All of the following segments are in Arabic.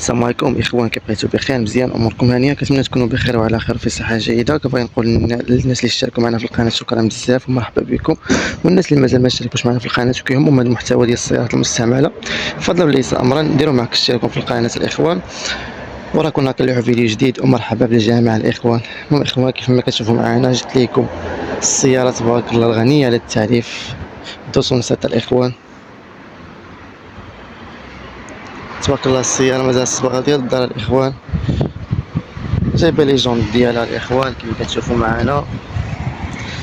السلام عليكم اخوان، كيف بقيتو؟ بخير؟ مزيان؟ اموركم هانيه؟ كنتمنى تكونوا بخير وعلى خير في صحه جيده. كنبغي نقول للناس اللي اشتركوا معنا في القناه شكرا بزاف ومرحبا بكم، والناس اللي مازال ما اشتركوش معنا في القناه وكيهمهم هذا المحتوى ديال السيارات المستعمله فضلا وليس امرا ديروا معك اشتراككم في القناه الاخوان، وراكم كنلوحوا فيديو جديد ومرحبا بالجميع الاخوان. المهم اخوان، كيف ما كتشوفوا معنا جبت لكم السياره تبارك الله الغنيه على التعريف، دوسوا نسيت الاخوان. تبارك الله السيارة مازال الصباغة ديال الدار الإخوان، جايبة لي جونط ديالها الإخوان كيما كتشوفو معانا.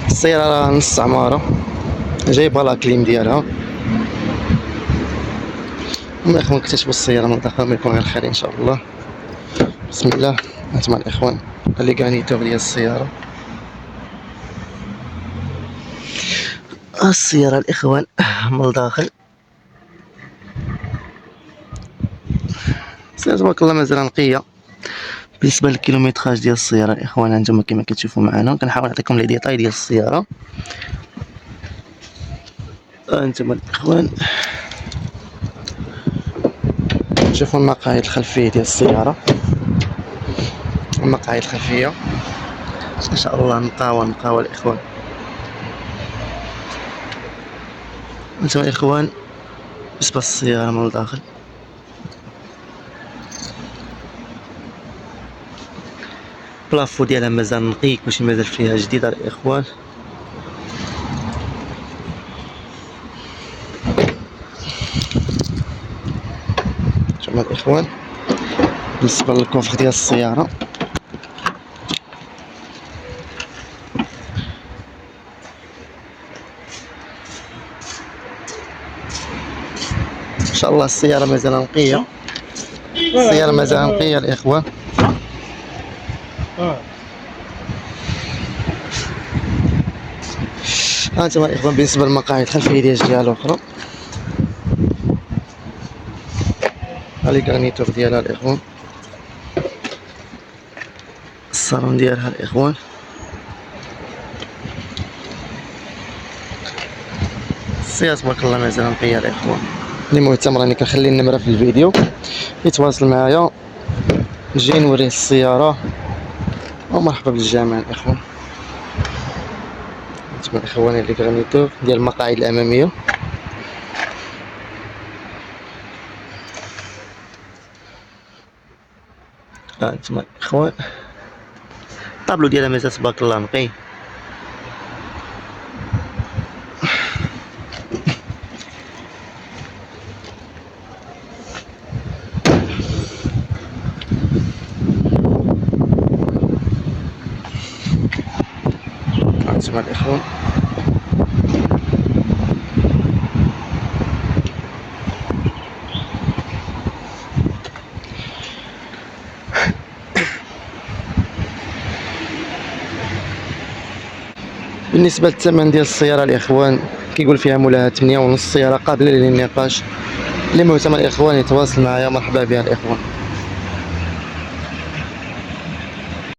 السيارة راه نص عمارة، جايبة لاكليم ديالها. المهم الإخوان اكتشفوا السيارة من الداخل، ما يكون غير خير إن شاء الله. بسم الله. هانتوما الإخوان لي كانيتور ديال السيارة. السيارة الإخوان من الداخل، السيارة تبارك الله مازال نقية. بالنسبه للكيلومتراج ديال السياره الاخوان هانتوما كما كتشوفوا معنا، كنحاول نعطيكم لي ديتاي ديال السياره. هانتوما الاخوان شوفوا المقاعد الخلفيه ديال السياره، المقاعد الخلفيه ان شاء الله نقاوه الاخوان. هانتوما الاخوان بالنسبه للسياره من الداخل، بلافو ديالها مازال نقي، كلشي مازال فيها جديد الاخوان. شوفوا الاخوان بالنسبه للكوفر ديال السياره، ان شاء الله السياره مازال نقيه، السياره مازال نقيه الاخوان. هانتوما الاخوان بالنسبه للمقاعد الخلفيه ديال الجهه الاخرى، هالي كارنيتور ديالها الاخوان، الصالون ديالها الاخوان. السيارة تبارك الله مازال نقية الاخوان. اللي مهتم راني كنخلي النمرة في الفيديو يتواصل معايا نجي نوريه السيارة، ومرحبا بالجميع الاخوان. هانتوما الاخوان اللي كارنيتور ديال المقاعد الامامية. هانتوما الاخوان الطابلو ديالها مازال تبارك الله نقي. هانتوما الاخوان بالنسبه للثمن ديال السياره الاخوان كيقول فيها مولاها 8.5. السياره قابله للنقاش، اللي مهتم الاخوان يتواصل معايا مرحبا بها الاخوان.